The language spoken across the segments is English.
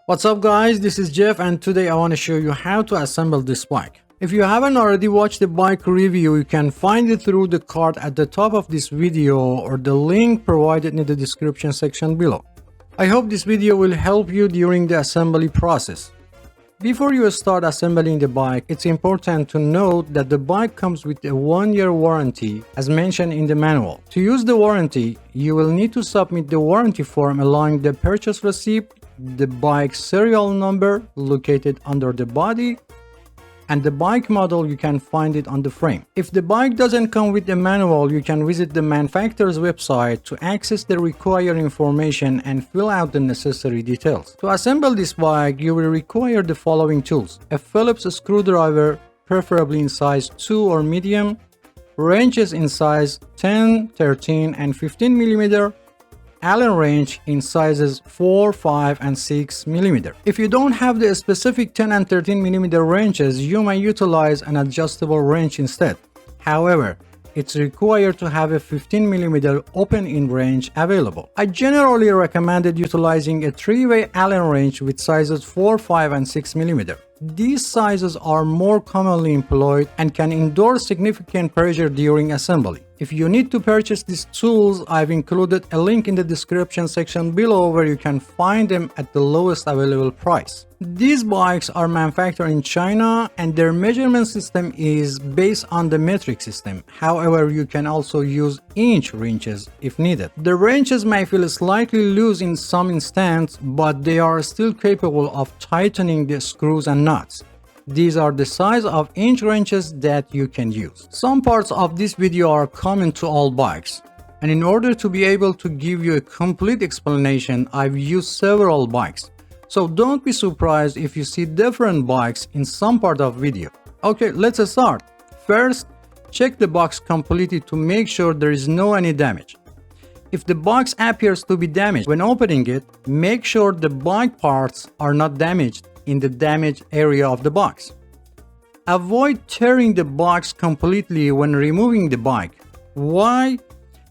What's up guys, this is Jeff and today I want to show you how to assemble this bike. If you haven't already watched the bike review, you can find it through the card at the top of this video or the link provided in the description section below. I hope this video will help you during the assembly process. Before you start assembling the bike, it's important to note that the bike comes with a 1-year warranty as mentioned in the manual. To use the warranty, you will need to submit the warranty form along the purchase receipt, the bike serial number located under the body, and the bike model. You can find it on the frame. If the bike doesn't come with a manual, you can visit the manufacturer's website to access the required information and fill out the necessary details. To assemble this bike, you will require the following tools: a Phillips screwdriver, preferably in size 2 or medium, wrenches in size 10, 13, and 15 mm, Allen wrench in sizes 4, 5, and 6 mm. If you don't have the specific 10 and 13 mm wrenches, you may utilize an adjustable wrench instead. However, it's required to have a 15 mm open-end wrench available. I generally recommended utilizing a 3-way Allen wrench with sizes 4, 5, and 6 mm. These sizes are more commonly employed and can endure significant pressure during assembly. If you need to purchase these tools, I've included a link in the description section below where you can find them at the lowest available price. These bikes are manufactured in China and their measurement system is based on the metric system. However, you can also use inch wrenches if needed. The wrenches may feel slightly loose in some instances, but they are still capable of tightening the screws and nuts. These are the size of inch wrenches that you can use. Some parts of this video are common to all bikes, and in order to be able to give you a complete explanation, I've used several bikes. So don't be surprised if you see different bikes in some part of video. Okay, let's start. First, check the box completely to make sure there is no any damage. If the box appears to be damaged when opening it, make sure the bike parts are not damaged in the damaged area of the box. Avoid tearing the box completely when removing the bike. Why?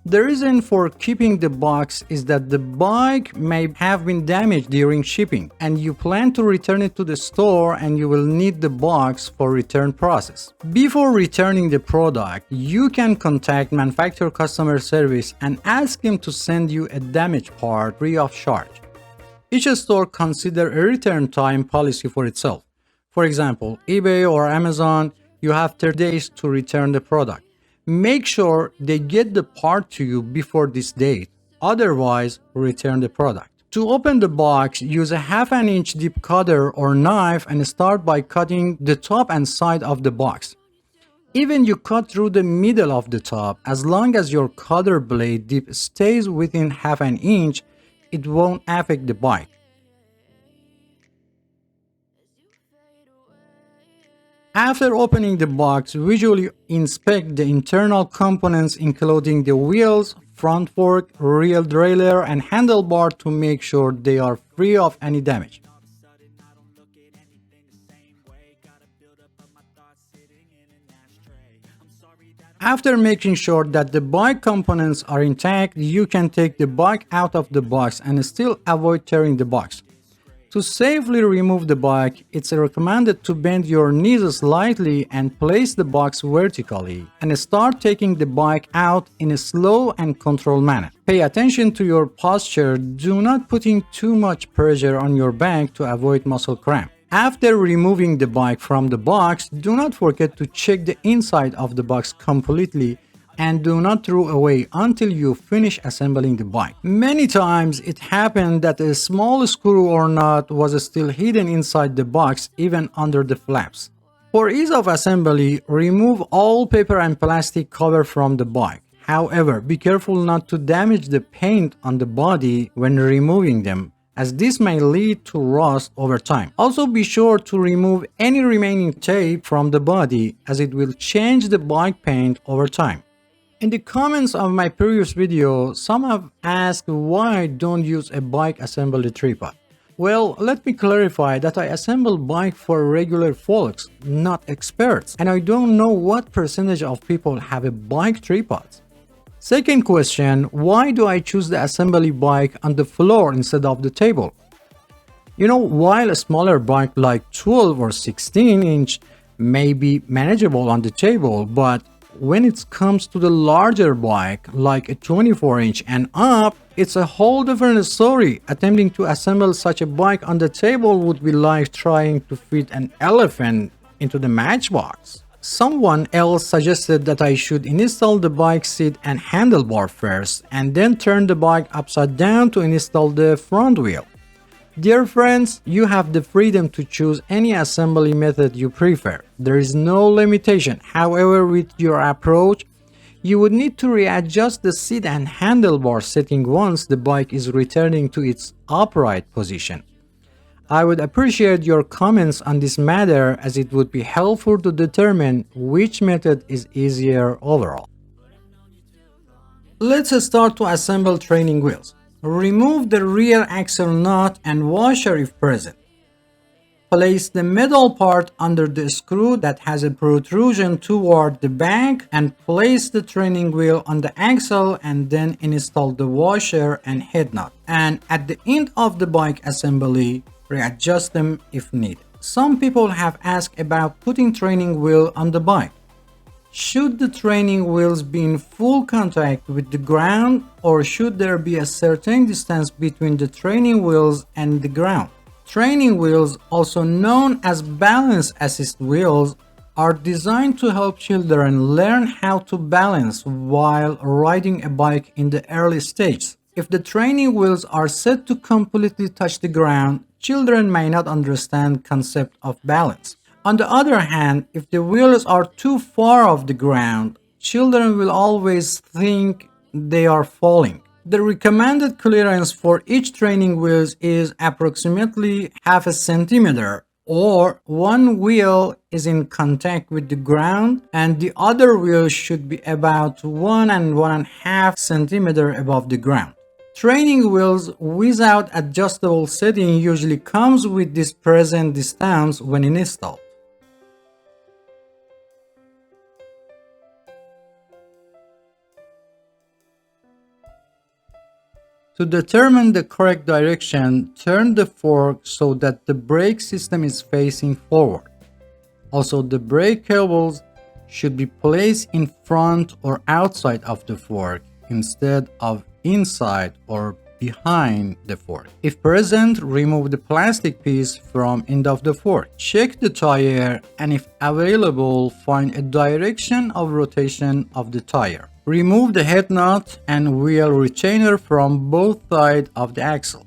The reason for keeping the box is that the bike may have been damaged during shipping and you plan to return it to the store and you will need the box for return process. Before returning the product, you can contact manufacturer customer service and ask them to send you a damaged part free of charge. Each store considers a return time policy for itself. For example, eBay or Amazon, you have 30 days to return the product. Make sure they get the part to you before this date, otherwise return the product. To open the box, use a 1/2 inch deep cutter or knife and start by cutting the top and side of the box. Even you cut through the middle of the top, as long as your cutter blade dip stays within 1/2 inch, it won't affect the bike. After opening the box, visually inspect the internal components including the wheels, front fork, rear derailleur, and handlebar to make sure they are free of any damage. After making sure that the bike components are intact, you can take the bike out of the box and still avoid tearing the box. To safely remove the bike, it's recommended to bend your knees slightly and place the box vertically and start taking the bike out in a slow and controlled manner. Pay attention to your posture. Do not put in too much pressure on your back to avoid muscle cramp. After removing the bike from the box, do not forget to check the inside of the box completely and do not throw away until you finish assembling the bike. Many times it happened that a small screw or nut was still hidden inside the box, even under the flaps. For ease of assembly, remove all paper and plastic cover from the bike. However, be careful not to damage the paint on the body when removing them, as this may lead to rust over time. Also be sure to remove any remaining tape from the body, as it will change the bike paint over time. In the comments of my previous video, some have asked why I don't use a bike assembly tripod. Well, let me clarify that I assemble bike for regular folks, not experts, and I don't know what percentage of people have a bike tripod. Second question, why do I choose the assembly bike on the floor instead of the table? You know, while a smaller bike like 12 or 16-inch may be manageable on the table, but when it comes to the larger bike like a 24-inch and up, it's a whole different story. Attempting to assemble such a bike on the table would be like trying to fit an elephant into the matchbox. Someone else suggested that I should install the bike seat and handlebar first and then turn the bike upside down to install the front wheel. Dear friends, you have the freedom to choose any assembly method you prefer. There is no limitation. However, with your approach, you would need to readjust the seat and handlebar setting once the bike is returning to its upright position. I would appreciate your comments on this matter as it would be helpful to determine which method is easier overall. Let's start to assemble training wheels. Remove the rear axle nut and washer if present. Place the metal part under the screw that has a protrusion toward the back and place the training wheel on the axle and then install the washer and head nut. And at the end of the bike assembly, readjust them if needed. Some people have asked about putting training wheel on the bike. Should the training wheels be in full contact with the ground, or should there be a certain distance between the training wheels and the ground? Training wheels, also known as balance assist wheels, are designed to help children learn how to balance while riding a bike in the early stages. If the training wheels are set to completely touch the ground, children may not understand the concept of balance. On the other hand, if the wheels are too far off the ground, children will always think they are falling. The recommended clearance for each training wheel is approximately half a centimeter, or one wheel is in contact with the ground and the other wheel should be about 1.5 centimeter above the ground. Training wheels without adjustable setting usually comes with this present distance when installed. To determine the correct direction, turn the fork so that the brake system is facing forward. Also, the brake cables should be placed in front or outside of the fork instead of inside or behind the fork. If present, remove the plastic piece from end of the fork. Check the tire and if available, find a direction of rotation of the tire. Remove the head nut and wheel retainer from both sides of the axle.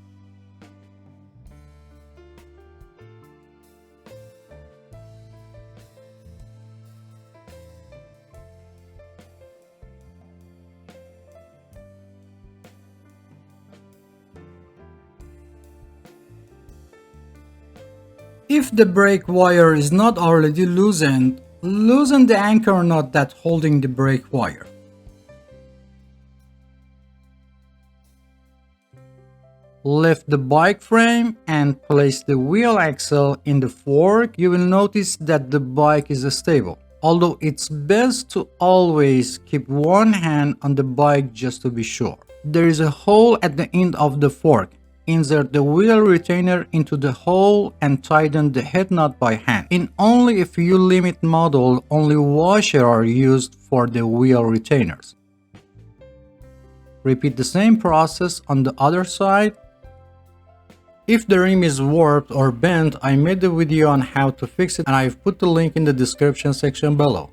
If the brake wire is not already loosened, loosen the anchor nut that's holding the brake wire. Lift the bike frame and place the wheel axle in the fork. You will notice that the bike is stable. Although it's best to always keep one hand on the bike just to be sure. There is a hole at the end of the fork. Insert the wheel retainer into the hole and tighten the head nut by hand. In only a few limit models, only washers are used for the wheel retainers. Repeat the same process on the other side. If the rim is warped or bent, I made a video on how to fix it and I've put the link in the description section below.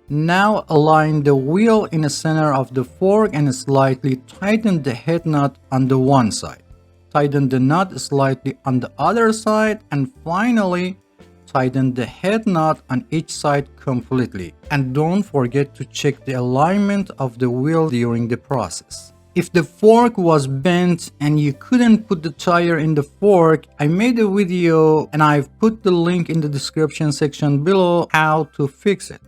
Now align the wheel in the center of the fork and slightly tighten the head nut on the one side. Tighten the nut slightly on the other side and finally tighten the head nut on each side completely. And don't forget to check the alignment of the wheel during the process. If the fork was bent and you couldn't put the tire in the fork, I made a video and I've put the link in the description section below how to fix it.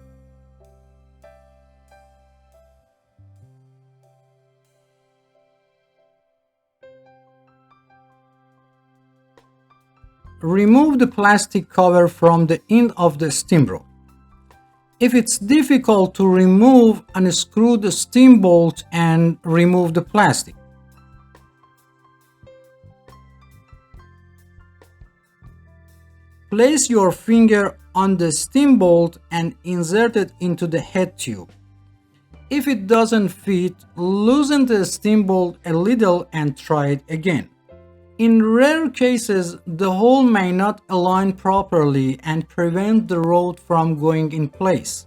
Remove the plastic cover from the end of the steam rod. If it's difficult to remove, unscrew the steam bolt and remove the plastic. Place your finger on the steam bolt and insert it into the head tube. If it doesn't fit, loosen the steam bolt a little and try it again. In rare cases, the hole may not align properly and prevent the rod from going in place.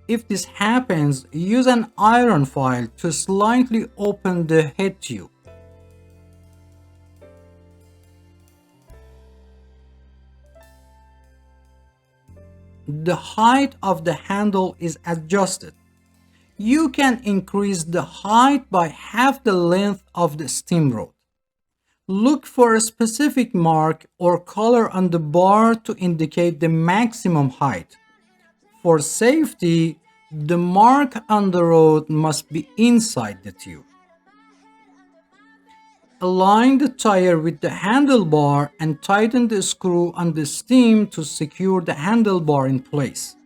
If this happens, use an iron file to slightly open the head tube. The height of the handle is adjusted. You can increase the height by half the length of the steam rod. Look for a specific mark or color on the bar to indicate the maximum height. For safety, the mark on the rod must be inside the tube. Align the tire with the handlebar and tighten the screw on the stem to secure the handlebar in place.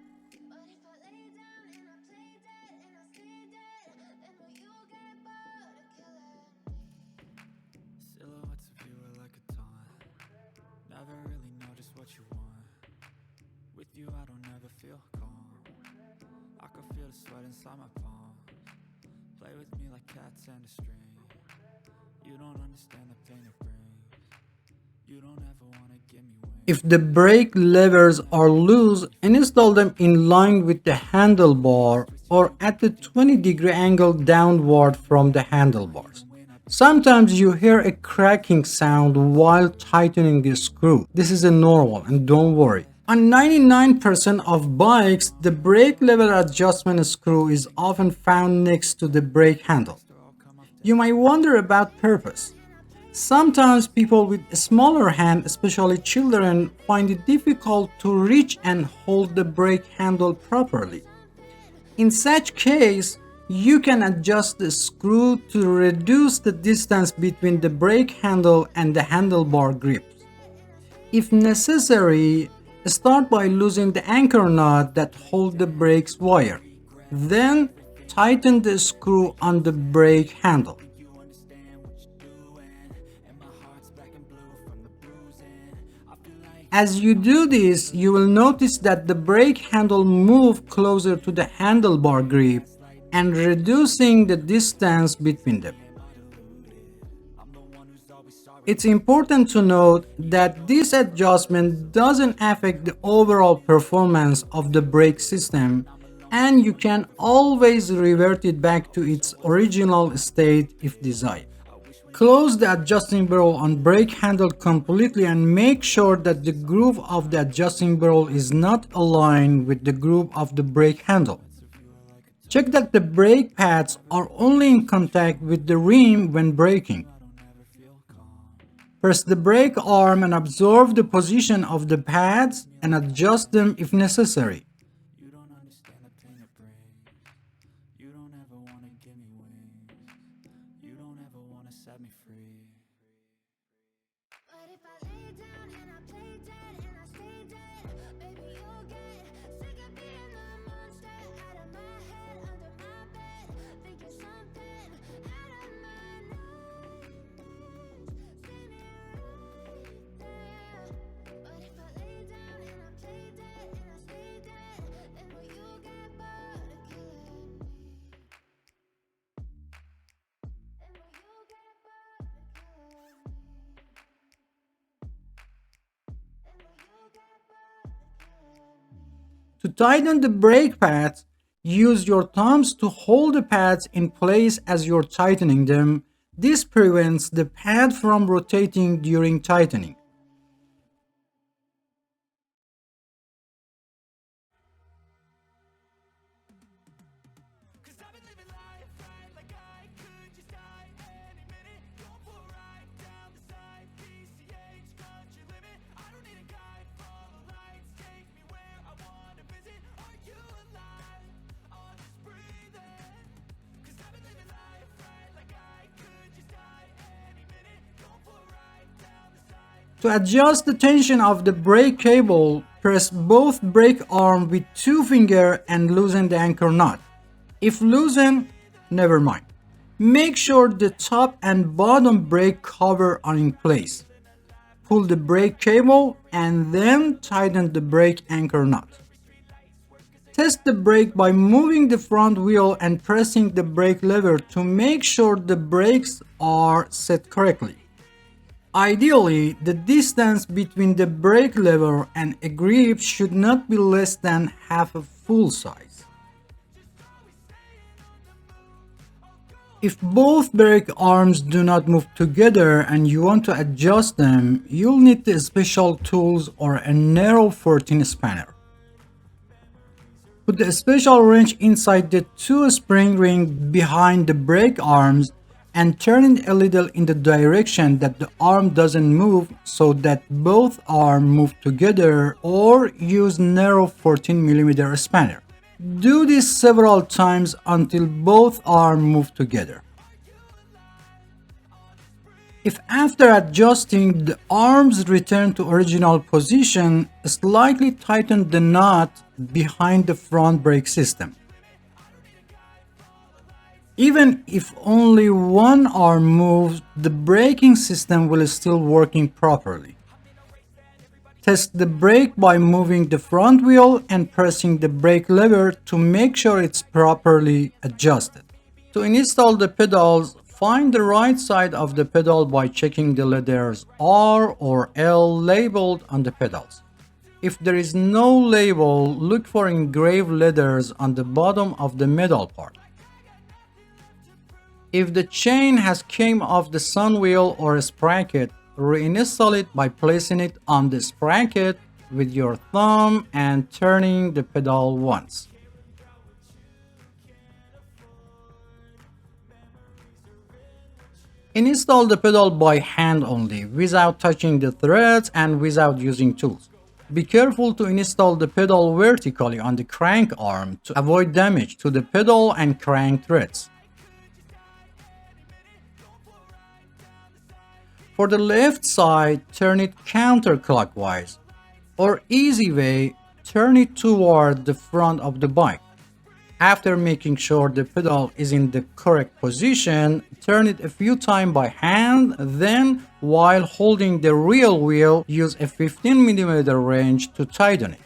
If the brake levers are loose, install them in line with the handlebar or at the 20-degree angle downward from the handlebars. Sometimes you hear a cracking sound while tightening the screw. This is normal and don't worry. On 99% of bikes, the brake lever adjustment screw is often found next to the brake handle. You might wonder about purpose. Sometimes people with a smaller hand, especially children, find it difficult to reach and hold the brake handle properly. In such case, you can adjust the screw to reduce the distance between the brake handle and the handlebar grips. If necessary, start by loosening the anchor nut that holds the brake's wire. Then, tighten the screw on the brake handle. As you do this, you will notice that the brake handle moves closer to the handlebar grip and reducing the distance between them. It's important to note that this adjustment doesn't affect the overall performance of the brake system, and you can always revert it back to its original state if desired. Close the adjusting barrel on brake handle completely and make sure that the groove of the adjusting barrel is not aligned with the groove of the brake handle. Check that the brake pads are only in contact with the rim when braking. Press the brake arm and observe the position of the pads and adjust them if necessary. To tighten the brake pads, use your thumbs to hold the pads in place as you're tightening them. This prevents the pad from rotating during tightening. To adjust the tension of the brake cable, Press both brake arm with 2 fingers and loosen the anchor knot. If loosened, never mind. Make sure the top and bottom brake cover are in place. Pull the brake cable and then tighten the brake anchor knot. Test the brake by moving the front wheel and pressing the brake lever to make sure the brakes are set correctly. Ideally, the distance between the brake lever and a grip should not be less than half a full size. If both brake arms do not move together and you want to adjust them, you'll need the special tools or a narrow 14 spanner. Put the special wrench inside the 2 spring rings behind the brake arms and turn it a little in the direction that the arm doesn't move so that both arms move together, or use narrow 14mm spanner. Do this several times until both arms move together. If after adjusting the arms return to original position, slightly tighten the knot behind the front brake system. Even if only one arm moves, the braking system will still working properly. Test the brake by moving the front wheel and pressing the brake lever to make sure it's properly adjusted. To install the pedals, find the right side of the pedal by checking the letters R or L labeled on the pedals. If there is no label, look for engraved letters on the bottom of the metal part. If the chain has came off the sun wheel or sprocket, reinstall it by placing it on the sprocket with your thumb and turning the pedal once. Install the pedal by hand only, without touching the threads and without using tools. Be careful to install the pedal vertically on the crank arm to avoid damage to the pedal and crank threads. For the left side, turn it counterclockwise, or easy way, turn it toward the front of the bike. After making sure the pedal is in the correct position, turn it a few times by hand, then while holding the real wheel, use a 15mm wrench to tighten it.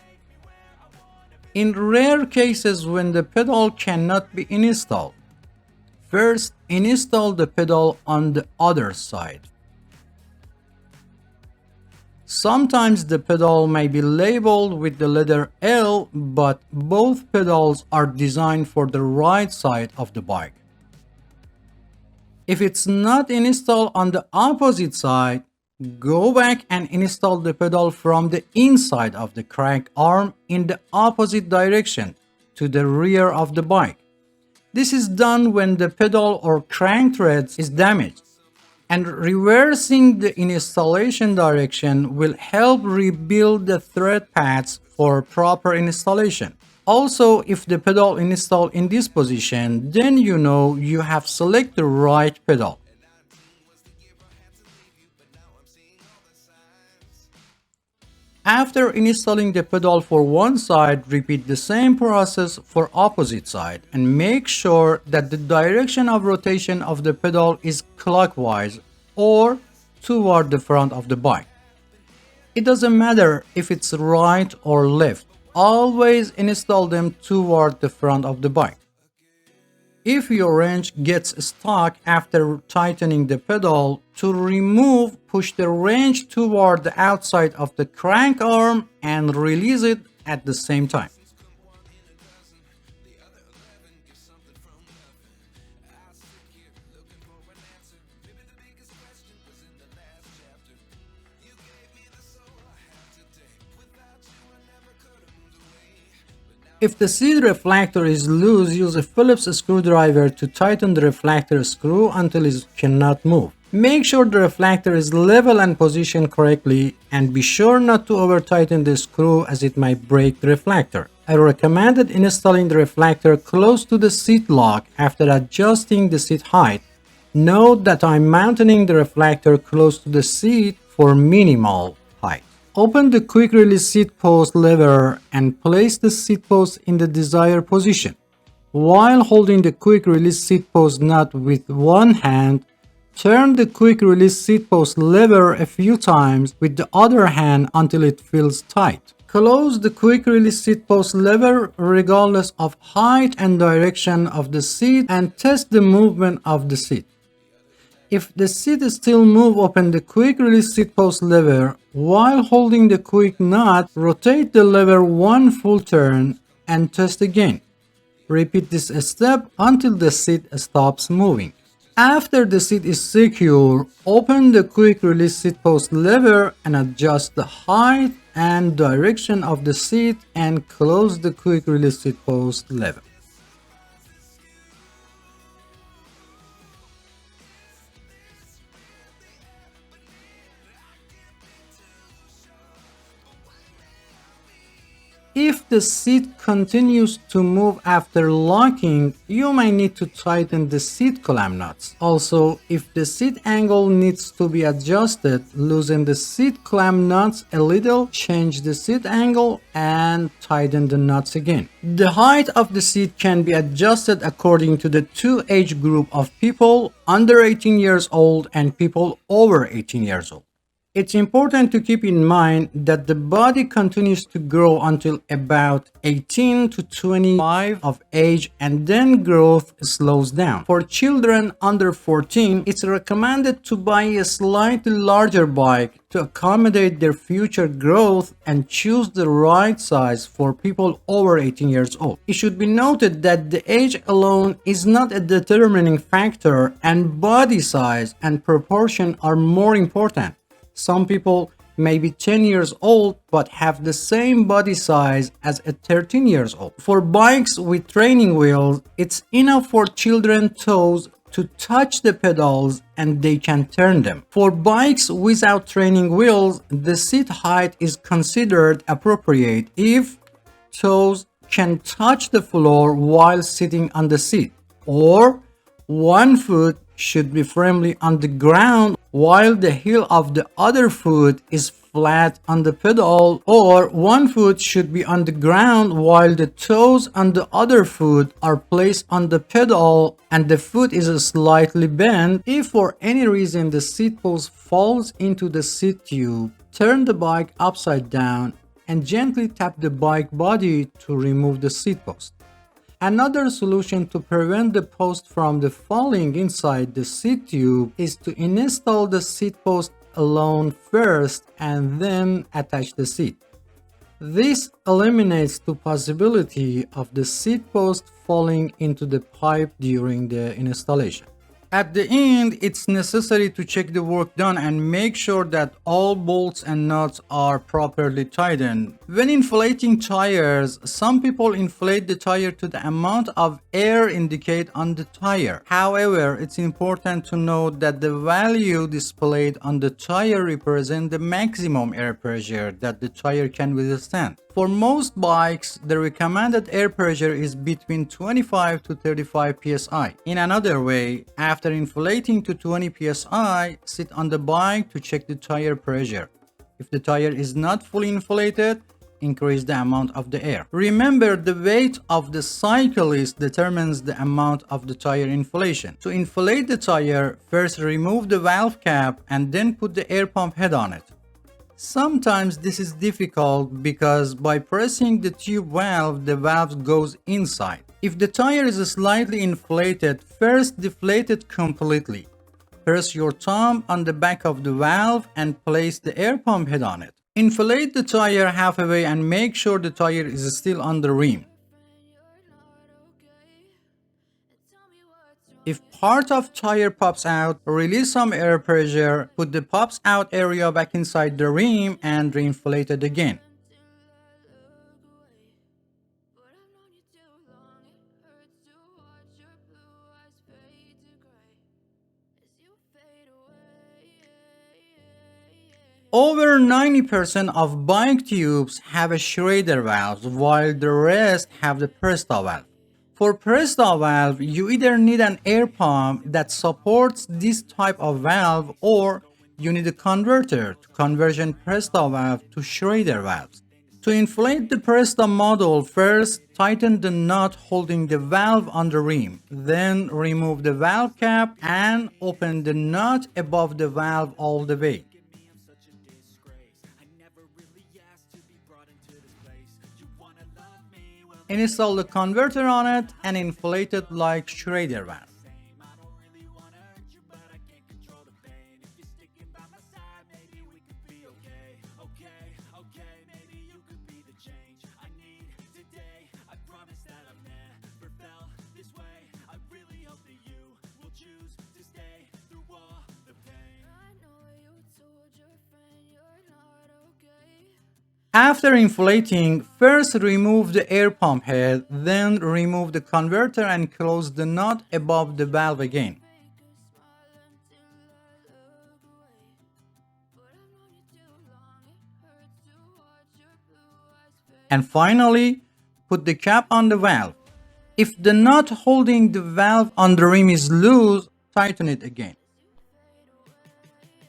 In rare cases when the pedal cannot be installed, first install the pedal on the other side. Sometimes the pedal may be labeled with the letter L, but both pedals are designed for the right side of the bike. If it's not installed on the opposite side, go back and install the pedal from the inside of the crank arm in the opposite direction to the rear of the bike. This is done when the pedal or crank thread is damaged, and reversing the installation direction will help rebuild the thread paths for proper installation. Also, if the pedal installed in this position, then you know you have selected the right pedal. After installing the pedal for one side, repeat the same process for opposite side and make sure that the direction of rotation of the pedal is clockwise or toward the front of the bike. It doesn't matter if it's right or left, always install them toward the front of the bike. If your wrench gets stuck after tightening the pedal, to remove, push the wrench toward the outside of the crank arm and release it at the same time. If the seat reflector is loose, use a Phillips screwdriver to tighten the reflector screw until it cannot move. Make sure the reflector is level and positioned correctly, and be sure not to over tighten the screw as it might break the reflector. I recommended installing the reflector close to the seat lock after adjusting the seat height. Note that I'm mounting the reflector close to the seat for minimal height. Open the quick release seat post lever and place the seat post in the desired position. While holding the quick release seat post nut with one hand, turn the quick release seat post lever a few times with the other hand until it feels tight. Close the quick release seat post lever regardless of height and direction of the seat and test the movement of the seat. If the seat still moves, open the quick release seat post lever. While holding the quick nut, rotate the lever one full turn and test again. Repeat this step until the seat stops moving. After the seat is secure, open the quick release seat post lever and adjust the height and direction of the seat and close the quick release seat post lever. If the seat continues to move after locking, you may need to tighten the seat clamp nuts. Also, if the seat angle needs to be adjusted, loosen the seat clamp nuts a little, change the seat angle, and tighten the nuts again. The height of the seat can be adjusted according to the two age group of people under 18 years old and people over 18 years old. It's important to keep in mind that the body continues to grow until about 18 to 25 of age and then growth slows down. For children under 14, it's recommended to buy a slightly larger bike to accommodate their future growth and choose the right size for people over 18 years old. It should be noted that the age alone is not a determining factor and body size and proportion are more important. Some people may be 10 years old but have the same body size as a 13 years old. For bikes with training wheels, it's enough for children's toes to touch the pedals and they can turn them. For bikes without training wheels, the seat height is considered appropriate if toes can touch the floor while sitting on the seat, or one foot should be firmly on the ground while the heel of the other foot is flat on the pedal, or one foot should be on the ground while the toes on the other foot are placed on the pedal and the foot is slightly bent. If for any reason the seat post falls into the seat tube, turn the bike upside down and gently tap the bike body to remove the seat post. Another solution to prevent the post from falling inside the seat tube is to install the seat post alone first and then attach the seat. This eliminates the possibility of the seat post falling into the pipe during the installation. At the end, it's necessary to check the work done and make sure that all bolts and nuts are properly tightened. When inflating tires, some people inflate the tire to the amount of air indicated on the tire. However, it's important to note that the value displayed on the tire represents the maximum air pressure that the tire can withstand. For most bikes, the recommended air pressure is between 25 to 35 psi. In another way, after inflating to 20 psi, sit on the bike to check the tire pressure. If the tire is not fully inflated, increase the amount of the air. Remember, the weight of the cyclist determines the amount of the tire inflation. To inflate the tire, first remove the valve cap and then put the air pump head on it. Sometimes this is difficult because by pressing the tube valve, the valve goes inside. If the tire is slightly inflated, first deflate it completely. Press your thumb on the back of the valve and place the air pump head on it. Inflate the tire halfway and make sure the tire is still on the rim. If part of tire pops out, release some air pressure, put the pops out area back inside the rim and reinflate it again. Over 90% of bike tubes have a Schrader valve, while the rest have the Presta valve. For Presta valve, you either need an air pump that supports this type of valve or you need a converter to conversion Presta valve to Schrader valves. To inflate the Presta model, first tighten the nut holding the valve on the rim, then remove the valve cap and open the nut above the valve all the way. Install the converter on it and inflate it like Schrader valve. After inflating, first remove the air pump head, then remove the converter and close the nut above the valve again. And finally, put the cap on the valve. If the nut holding the valve on the rim is loose, tighten it again.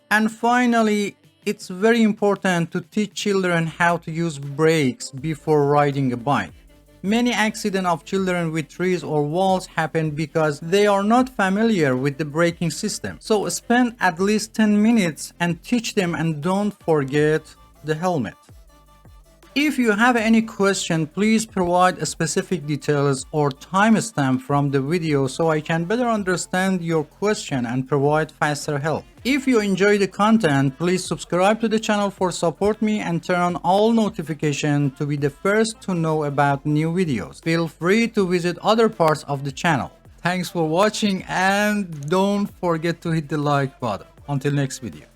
And finally, it's very important to teach children how to use brakes before riding a bike. Many accidents of children with trees or walls happen because they are not familiar with the braking system. So spend at least 10 minutes and teach them, and don't forget the helmet. If you have any question, please provide specific details or timestamp from the video so I can better understand your question and provide faster help. If you enjoy the content, please subscribe to the channel for support me and turn on all notifications to be the first to know about new videos. Feel free to visit other parts of the channel. Thanks for watching and don't forget to hit the like button. Until next video.